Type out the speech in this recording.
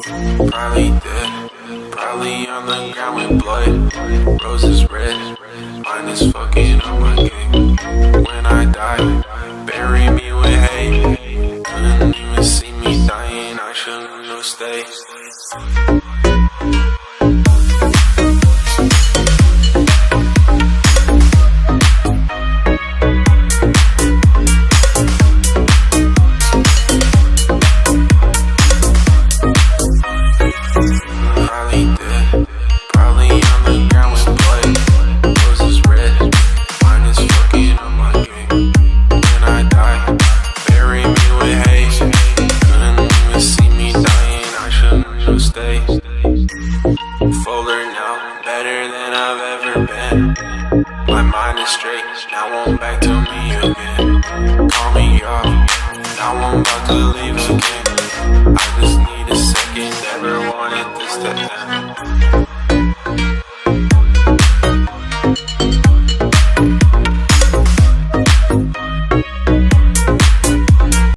Probably dead, probably on the ground with blood. Roses red, mine is fucking on my gang. When I die, bury me with hate. Couldn't even see me dying, I shouldn't have stayed. Fuller now, better than I've ever been. My mind is straight, now won't back to me again. Call me off, now I'm about to leave again. I just need a second, never wanted this to end.